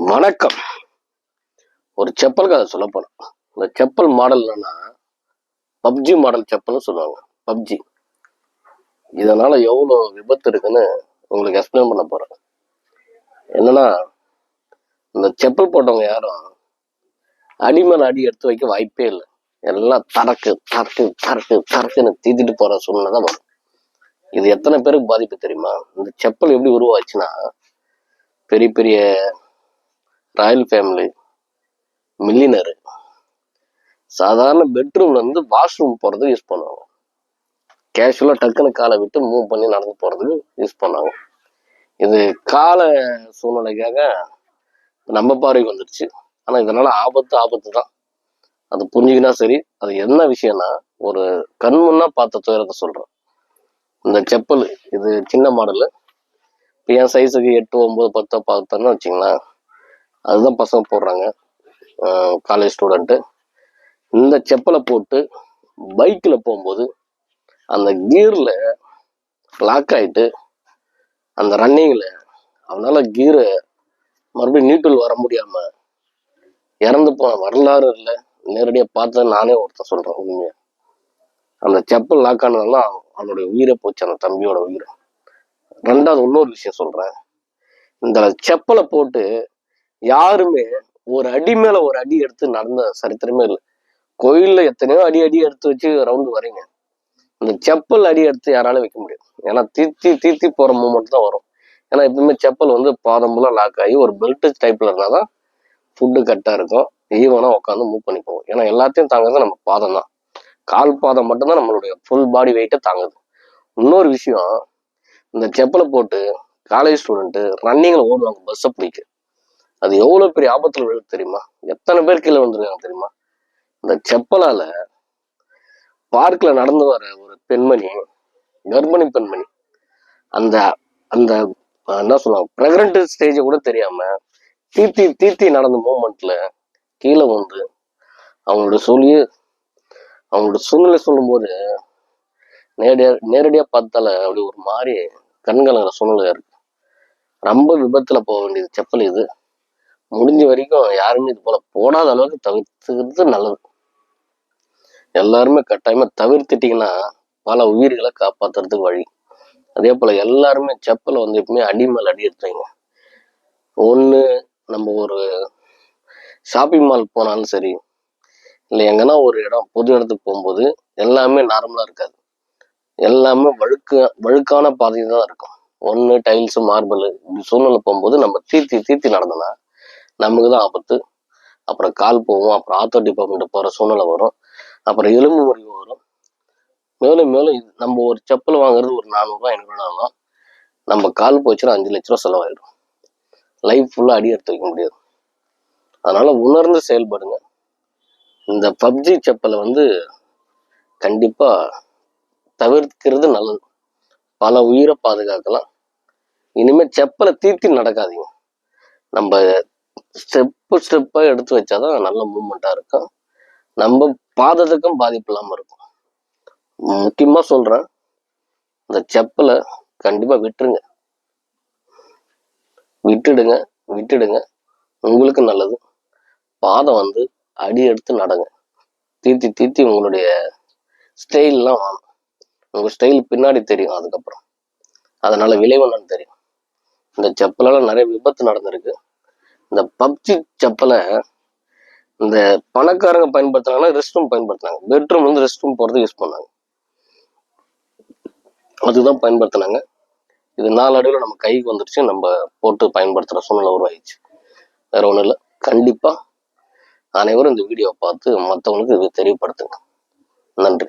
வணக்கம். ஒரு செப்பல் கதை சொல்ல போனோம். இந்த செப்பல் மாடல் என்னன்னா பப்ஜி மாடல் செப்பல்னு சொல்லுவாங்க. பப்ஜி இதனால எவ்வளோ விபத்து இருக்குன்னு உங்களுக்கு எக்ஸ்பிளைன் பண்ண போறேன். என்னன்னா, இந்த செப்பல் போட்டவங்க யாரும் அடி மேல அடி எடுத்து வைக்க வாய்ப்பே இல்லை. எல்லாம் தரக்கு தரக்கு தரக்கு தரக்குன்னு தீத்திட்டு போற சூழ்நிலை தான் வரும். இது எத்தனை பேருக்கு பாதிப்பு தெரியுமா? இந்த செப்பல் எப்படி உருவாச்சுன்னா, பெரிய பெரிய ராயல் ஃபேமிலி, மில்லியனரு சாதாரண பெட்ரூம்ல இருந்து வாஷ்ரூம் போறதுக்கு யூஸ் பண்ணுவாங்க. கேஷுவலா டக்குன்னு காலை விட்டு மூவ் பண்ணி நடந்து போறதுக்கு யூஸ் பண்ணாங்க. இது கால சூழ்நிலைக்காக நம்ம பார்வைக்கு வந்துருச்சு. ஆனா இதனால ஆபத்து தான். அது புரிஞ்சுக்கினா சரி. அது என்ன விஷயம்னா, ஒரு கண் முன்னா பார்த்த துயரத்தை சொல்றேன். இந்த செப்பல் இது சின்ன மாடலு. என் சைஸுக்கு 8, 9, 10 பார்த்தோன்னு வச்சுங்களேன். அதுதான் பசங்க போடுறாங்க, காலேஜ் ஸ்டூடெண்ட்டு. இந்த செப்பலை போட்டு பைக்கில் போகும்போது அந்த கியர்ல லாக் ஆயிட்டு அந்த ரன்னிங்ல அவனால கீரை மறுபடியும் நீட்டில் வர முடியாம இறந்து போன வரலாறு இல்லை. நேரடியா பார்த்து நானே ஒருத்தன் சொல்றேன். உண்மையா அந்த செப்பல் லாக் ஆனதுனால அவனுடைய உயிரை போச்சு, அந்த தம்பியோட உயிரை. ரெண்டாவது இன்னொரு விஷயம் சொல்றேன். இந்த செப்பலை போட்டு யாருமே ஒரு அடி மேல ஒரு அடி எடுத்து நடந்த சரித்திரமே இல்லை. கோயில்ல எத்தனையோ அடி எடுத்து வச்சு ரவுண்டு வரீங்க. இந்த செப்பல் அடி எடுத்து யாராலும் வைக்க முடியும். ஏன்னா தீத்தி போற மூமெண்ட் தான் வரும். ஏன்னா எப்பவுமே செப்பல் வந்து பாதம் மூலம் லாக் ஆகி ஒரு பெல்ட் டைப்ல இருந்தாதான் ஃபுட்டு கட்டா இருக்கும். ஈவனா உட்காந்து மூவ் பண்ணி போகும். ஏன்னா எல்லாத்தையும் தாங்குறது நம்ம பாதம் தான். கால் பாதம் மட்டும்தான் நம்மளுடைய ஃபுல் பாடி வெயிட்டை தாங்குது. இன்னொரு விஷயம், இந்த செப்பலை போட்டு காலேஜ் ஸ்டூடெண்ட் ரன்னிங்ல ஓடுவாங்க பஸ்ஸை பிடிக்க. அது எவ்வளவு பெரிய ஆபத்துல விழுது தெரியுமா? எத்தனை பேர் கீழே வந்துருக்காங்க தெரியுமா? இந்த செப்பலால பார்க்ல நடந்து வர ஒரு பெண்மணி, கர்ப்பிணி பெண்மணி, அந்த அந்த என்ன சொல்லுவாங்க, பிரெக்னன்ட் ஸ்டேஜ் கூட தெரியாம தீத்தி நடந்த மூமெண்ட்ல கீழே வந்து அவங்களோட சூழ்நிலை சொல்லும் போது நேரடியா பார்த்தால அப்படி ஒரு மாதிரி கண்கலங்கிற சூழ்நிலை இருக்கு. ரொம்ப விபத்துல போக வேண்டியது செப்பல் இது. முடிஞ்ச வரைக்கும் யாருமே இது போல போடாத அளவுக்கு தவிர்த்துக்கிறது நல்லது. எல்லாருமே கட்டாயமா தவிர்த்துட்டீங்கன்னா பல உயிர்களை காப்பாத்துறதுக்கு வழி. அதே போல எல்லாருமே செப்பலை வந்து எப்பவுமே அடி மேல அடி எடுத்துங்க. ஒண்ணு, நம்ம ஒரு ஷாப்பிங் மால் போனாலும் சரி, இல்லை எங்கன்னா ஒரு இடம் பொது இடத்துக்கு போகும்போது எல்லாமே நார்மலா இருக்காது. எல்லாமே வழுக்கான பாதை தான் இருக்கும். ஒண்ணு டைல்ஸ், மார்பிள், இப்படி சூழ்நிலை போகும்போது நம்ம தீத்தி நடந்தோம்னா நமக்கு தான் ஆபத்து. அப்புறம் கால் போவோம், அப்புறம் ஆத்தோ டிபார்ட்மெண்ட் போற சூழ்நிலை வரும், அப்புறம் எலும்பு முறிவு வரும். மேலும் நம்ம ஒரு செப்பல் வாங்குறது ஒரு 400 500 நம்ம கால் போச்சுன்னா 5 லட்ச ரூபா செலவாயிடும். லைஃப் ஃபுல்லா அடி எடுத்து வைக்க முடியாது. அதனால உணர்ந்து செயல்படுங்க. இந்த பப்ஜி செப்பலை வந்து கண்டிப்பா தவிர்க்கிறது நல்லது. பல உயிரை பாதுகாக்கலாம். இனிமே செப்பலை தீத்தி நடக்காதீங்க. நம்ம ஸ்டெப்பா எடுத்து வச்சாதான் நல்ல மூவ்மெண்டா இருக்கும். நம்ம பாதத்துக்கும் பாதிப்பு இல்லாம இருக்கும். முக்கியமா சொல்றேன், இந்த செப்பலை கண்டிப்பா விட்டுடுங்க. உங்களுக்கு நல்லது. பாதம் வந்து அடி எடுத்து நடங்க. தீத்தி உங்களுடைய ஸ்டைல்லாம் வாங்க. உங்க ஸ்டைல் பின்னாடி தெரியும். அதுக்கப்புறம் அதனால விளைவுன்னு தெரியும். இந்த செப்பலால நிறைய விபத்து நடந்திருக்கு. இந்த பப்ஜி செப்பலை இந்த பணக்காரங்க பயன்படுத்தினாங்கன்னா ரெஸ்ட் ரூம் பயன்படுத்தினாங்க. பெட்ரூம் வந்து ரெஸ்ட் ரூம் போறது யூஸ் பண்ணாங்க. அதுதான் பயன்படுத்தினாங்க. இது நாளடைவில் நம்ம கைக்கு வந்துருச்சு. நம்ம போட்டு பயன்படுத்துற சூழ்நிலை உருவாயிடுச்சு. வேற ஒண்ணும் இல்லை. கண்டிப்பா அனைவரும் இந்த வீடியோவை பார்த்து மற்றவங்களுக்கு இது தெரியப்படுத்துங்க. நன்றி.